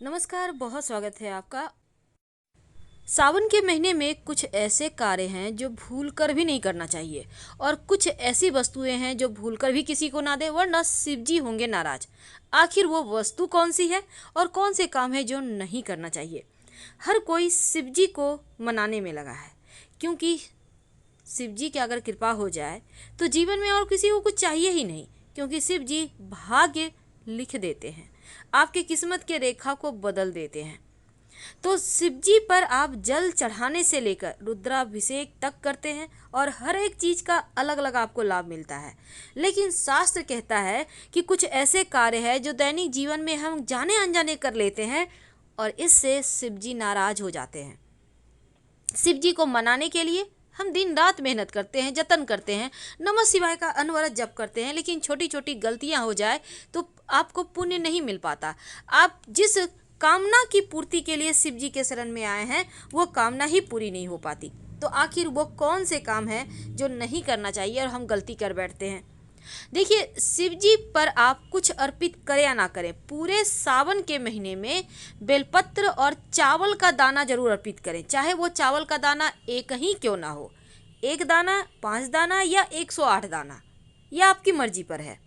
नमस्कार, बहुत स्वागत है आपका। सावन के महीने में कुछ ऐसे कार्य हैं जो भूल कर भी नहीं करना चाहिए और कुछ ऐसी वस्तुएं हैं जो भूल कर भी किसी को ना दे, वरना शिव जी होंगे नाराज। आखिर वो वस्तु कौन सी है और कौन से काम है जो नहीं करना चाहिए? हर कोई शिव जी को मनाने में लगा है, क्योंकि शिव जी की अगर कृपा हो जाए तो जीवन में और किसी को कुछ चाहिए ही नहीं, क्योंकि शिव जी भाग्य लिख देते हैं, आपकी किस्मत के रेखा को बदल देते हैं। तो शिव जी पर आप जल चढ़ाने से लेकर रुद्राभिषेक तक करते हैं और हर एक चीज का अलग अलग आपको लाभ मिलता है। लेकिन शास्त्र कहता है कि कुछ ऐसे कार्य हैं जो दैनिक जीवन में हम जाने अनजाने कर लेते हैं और इससे शिव जी नाराज हो जाते हैं। शिव जी को मनाने के लिए हम दिन रात मेहनत करते हैं, जतन करते हैं, नमः शिवाय का अनवरत जप करते हैं, लेकिन छोटी छोटी गलतियां हो जाए तो आपको पुण्य नहीं मिल पाता। आप जिस कामना की पूर्ति के लिए शिव जी के शरण में आए हैं वो कामना ही पूरी नहीं हो पाती। तो आखिर वो कौन से काम हैं जो नहीं करना चाहिए और हम गलती कर बैठते हैं? देखिए, शिव जी पर आप कुछ अर्पित करें या ना करें, पूरे सावन के महीने में बेलपत्र और चावल का दाना जरूर अर्पित करें। चाहे वो चावल का दाना एक ही क्यों ना हो, एक दाना, 5 दाना या 108 दाना, यह आपकी मर्जी पर है।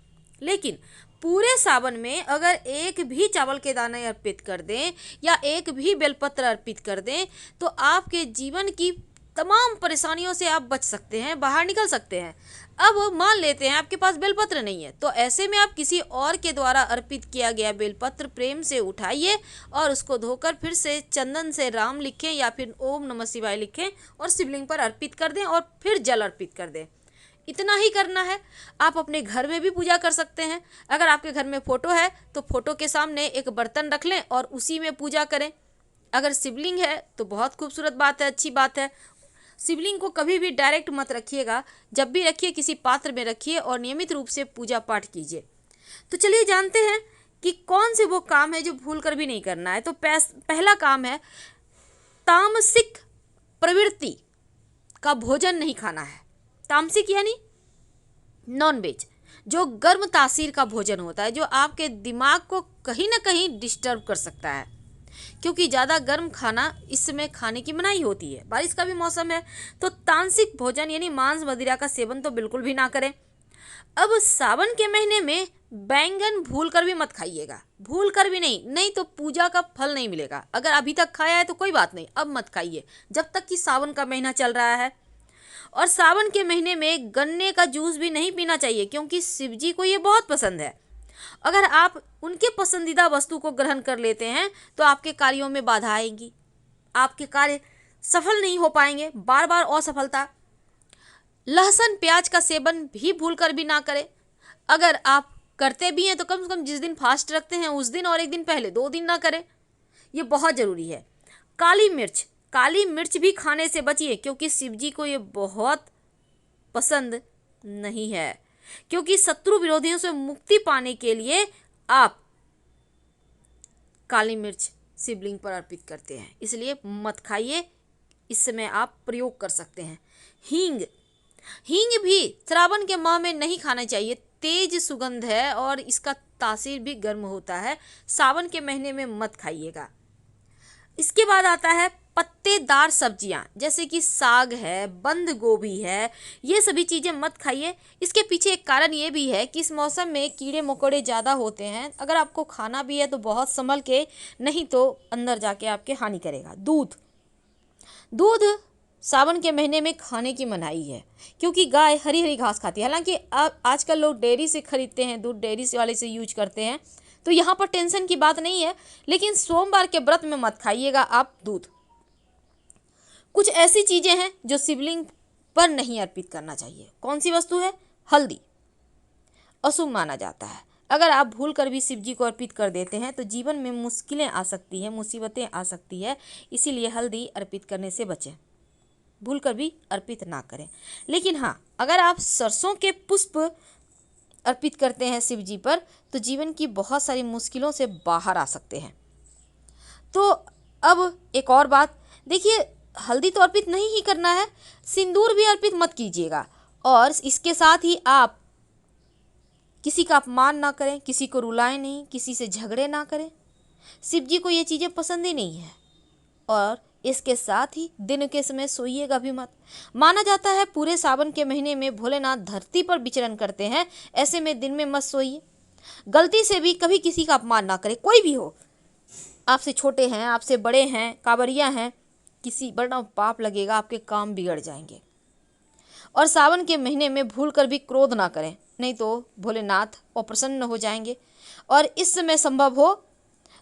लेकिन पूरे सावन में अगर एक भी चावल के दाने अर्पित कर दें या एक भी बेलपत्र अर्पित कर दें तो आपके जीवन की तमाम परेशानियों से आप बच सकते हैं, बाहर निकल सकते हैं। अब मान लेते हैं आपके पास बेलपत्र नहीं है, तो ऐसे में आप किसी और के द्वारा अर्पित किया गया बेलपत्र प्रेम से उठाइए और उसको धोकर फिर से चंदन से राम लिखें या फिर ओम नमः शिवाय लिखें और शिवलिंग पर अर्पित कर दें और फिर जल अर्पित कर दें। इतना ही करना है। आप अपने घर में भी पूजा कर सकते हैं। अगर आपके घर में फोटो है तो फोटो के सामने एक बर्तन रख लें और उसी में पूजा करें। अगर शिवलिंग है तो बहुत खूबसूरत बात है, अच्छी बात है। शिवलिंग को कभी भी डायरेक्ट मत रखिएगा, जब भी रखिए किसी पात्र में रखिए और नियमित रूप से पूजा पाठ कीजिए। तो चलिए जानते हैं कि कौन से वो काम है जो भूल कर भी नहीं करना है। तो पहला काम है, तामसिक प्रवृत्ति का भोजन नहीं खाना है। तामसिक यानी नॉन वेज, जो गर्म तासीर का भोजन होता है, जो आपके दिमाग को कहीं ना कहीं डिस्टर्ब कर सकता है, क्योंकि ज़्यादा गर्म खाना इस समय खाने की मनाही होती है। बारिश का भी मौसम है, तो तामसिक भोजन यानी मांस मदिरा का सेवन तो बिल्कुल भी ना करें। अब सावन के महीने में बैंगन भूल कर भी मत खाइएगा, भूल कर भी नहीं, नहीं तो पूजा का फल नहीं मिलेगा। अगर अभी तक खाया है तो कोई बात नहीं, अब मत खाइए जब तक कि सावन का महीना चल रहा है। और सावन के महीने में गन्ने का जूस भी नहीं पीना चाहिए, क्योंकि शिव जी को ये बहुत पसंद है। अगर आप उनके पसंदीदा वस्तु को ग्रहण कर लेते हैं तो आपके कार्यों में बाधा आएगी, आपके कार्य सफल नहीं हो पाएंगे, बार बार असफलता। लहसुन प्याज का सेवन भी भूल कर भी ना करें। अगर आप करते भी हैं तो कम से कम जिस दिन फास्ट रखते हैं उस दिन और एक दिन पहले, 2 दिन ना करें, ये बहुत ज़रूरी है। काली मिर्च भी खाने से बचिए, क्योंकि शिव जी को ये बहुत पसंद नहीं है। क्योंकि शत्रु विरोधियों से मुक्ति पाने के लिए आप काली मिर्च शिवलिंग पर अर्पित करते हैं, इसलिए मत खाइए। इस समय आप प्रयोग कर सकते हैं। हींग भी श्रावण के माह में नहीं खाना चाहिए, तेज सुगंध है और इसका तासीर भी गर्म होता है। सावन के महीने में मत खाइएगा। इसके बाद आता है पत्तेदार सब्जियां, जैसे कि साग है, बंद गोभी है, ये सभी चीज़ें मत खाइए। इसके पीछे एक कारण ये भी है कि इस मौसम में कीड़े मकोड़े ज़्यादा होते हैं। अगर आपको खाना भी है तो बहुत संभल के, नहीं तो अंदर जाके आपके हानि करेगा। दूध सावन के महीने में खाने की मनाही है, क्योंकि गाय हरी हरी घास खाती है। हालांकि आजकल लोग डेयरी से खरीदते हैं, दूध डेयरी से वाले से यूज करते हैं, तो यहाँ पर टेंशन की बात नहीं है। लेकिन सोमवार के व्रत में मत खाइएगा आप दूध। कुछ ऐसी चीज़ें हैं जो शिवलिंग पर नहीं अर्पित करना चाहिए। कौन सी वस्तु है? हल्दी अशुभ माना जाता है। अगर आप भूल कर भी शिव जी को अर्पित कर देते हैं तो जीवन में मुश्किलें आ सकती हैं, मुसीबतें आ सकती है, इसीलिए हल्दी अर्पित करने से बचें, भूल कर भी अर्पित ना करें। लेकिन हाँ, अगर आप सरसों के पुष्प अर्पित करते हैं शिव जी पर तो जीवन की बहुत सारी मुश्किलों से बाहर आ सकते हैं। तो अब एक और बात देखिए, हल्दी तो अर्पित नहीं ही करना है, सिंदूर भी अर्पित मत कीजिएगा। और इसके साथ ही आप किसी का अपमान ना करें, किसी को रुलाएं नहीं, किसी से झगड़े ना करें। शिव जी को ये चीज़ें पसंद ही नहीं है। और इसके साथ ही दिन के समय सोइएगा भी मत। माना जाता है पूरे सावन के महीने में भोलेनाथ धरती पर विचरण करते हैं, ऐसे में दिन में मत सोइए। गलती से भी कभी किसी का अपमान ना करें, कोई भी हो, आपसे छोटे हैं, आपसे बड़े हैं, कांवरिया हैं, किसी वरना पाप लगेगा, आपके काम बिगड़ जाएंगे। और सावन के महीने में भूल कर भी क्रोध ना करें, नहीं तो भोलेनाथ अप्रसन्न हो जाएंगे। और इस समय संभव हो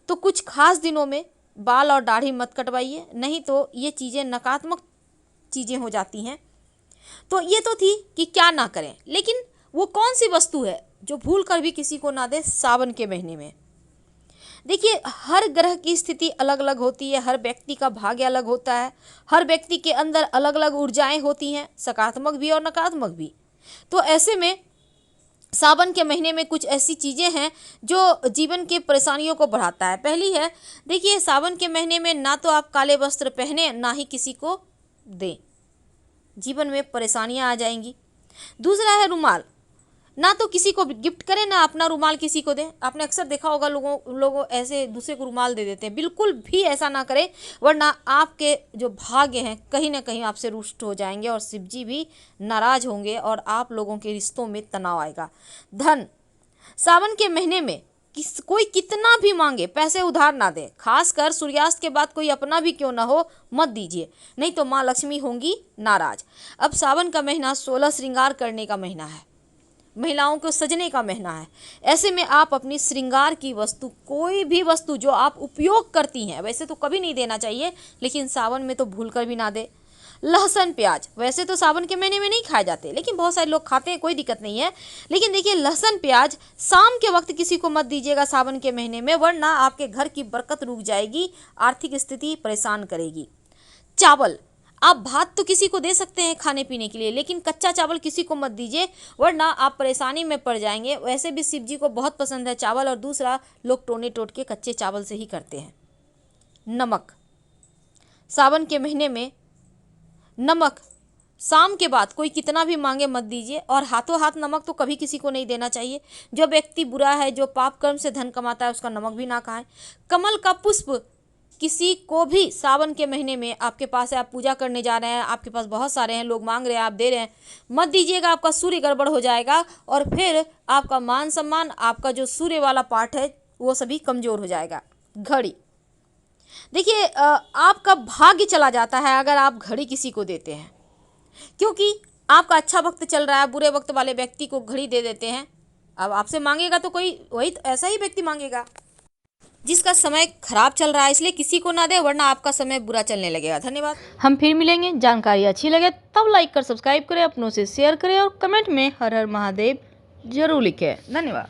तो कुछ खास दिनों में बाल और दाढ़ी मत कटवाइए, नहीं तो ये चीज़ें नकारात्मक चीज़ें हो जाती हैं। तो ये तो थी कि क्या ना करें, लेकिन वो कौन सी वस्तु है जो भूल कर भी किसी को ना दे सावन के महीने में। देखिए, हर ग्रह की स्थिति अलग अलग होती है, हर व्यक्ति का भाग्य अलग होता है, हर व्यक्ति के अंदर अलग अलग ऊर्जाएं होती हैं, सकारात्मक भी और नकारात्मक भी। तो ऐसे में सावन के महीने में कुछ ऐसी चीज़ें हैं जो जीवन के परेशानियों को बढ़ाता है। पहली है, देखिए सावन के महीने में ना तो आप काले वस्त्र पहने, ना ही किसी को दें, जीवन में परेशानियां आ जाएंगी। दूसरा है रुमाल, ना तो किसी को गिफ्ट करें, ना अपना रुमाल किसी को दें। आपने अक्सर देखा होगा लोगों ऐसे दूसरे को रुमाल दे देते हैं, बिल्कुल भी ऐसा ना करें, वरना आपके जो भाग्य हैं कहीं ना कहीं आपसे रुष्ट हो जाएंगे और शिव जी भी नाराज होंगे और आप लोगों के रिश्तों में तनाव आएगा। धन, सावन के महीने में कोई कितना भी मांगे पैसे उधार ना दे, खासकर सूर्यास्त के बाद कोई अपना भी क्यों ना हो मत दीजिए, नहीं तो माँ लक्ष्मी होंगी नाराज। अब सावन का महीना 16 श्रृंगार करने का महीना है, महिलाओं को सजने का महीना है। ऐसे में आप अपनी श्रृंगार की वस्तु, कोई भी वस्तु जो आप उपयोग करती हैं, वैसे तो कभी नहीं देना चाहिए, लेकिन सावन में तो भूल कर भी ना दे। लहसुन प्याज वैसे तो सावन के महीने में नहीं खाए जाते, लेकिन बहुत सारे लोग खाते हैं, कोई दिक्कत नहीं है। लेकिन देखिए, लहसुन प्याज शाम के वक्त किसी को मत दीजिएगा सावन के महीने में, वरना आपके घर की बरकत रुक जाएगी, आर्थिक स्थिति परेशान करेगी। चावल, आप भात तो किसी को दे सकते हैं खाने पीने के लिए, लेकिन कच्चा चावल किसी को मत दीजिए, वरना आप परेशानी में पड़ जाएंगे। वैसे भी शिव जी को बहुत पसंद है चावल, और दूसरा लोग टोने टोट के कच्चे चावल से ही करते हैं। नमक, सावन के महीने में नमक शाम के बाद कोई कितना भी मांगे मत दीजिए, और हाथों हाथ नमक तो कभी किसी को नहीं देना चाहिए। जो व्यक्ति बुरा है, जो पाप कर्म से धन कमाता है, उसका नमक भी ना खाएं। कमल का पुष्प किसी को भी सावन के महीने में आपके पास है, आप पूजा करने जा रहे हैं, आपके पास बहुत सारे हैं, लोग मांग रहे हैं, आप दे रहे हैं, मत दीजिएगा, आपका सूर्य गड़बड़ हो जाएगा और फिर आपका मान सम्मान, आपका जो सूर्य वाला पार्ट है वो सभी कमज़ोर हो जाएगा। घड़ी, देखिए आपका भाग्य चला जाता है अगर आप घड़ी किसी को देते हैं, क्योंकि आपका अच्छा वक्त चल रहा है, बुरे वक्त वाले व्यक्ति को घड़ी दे देते हैं। अब आपसे मांगेगा तो कोई वही ऐसा ही व्यक्ति मांगेगा जिसका समय खराब चल रहा है, इसलिए किसी को ना दे, वरना आपका समय बुरा चलने लगेगा। धन्यवाद। हम फिर मिलेंगे। जानकारी अच्छी लगे तब लाइक कर सब्सक्राइब करें, अपनों से शेयर करें और कमेंट में हर हर महादेव जरूर लिखें। धन्यवाद।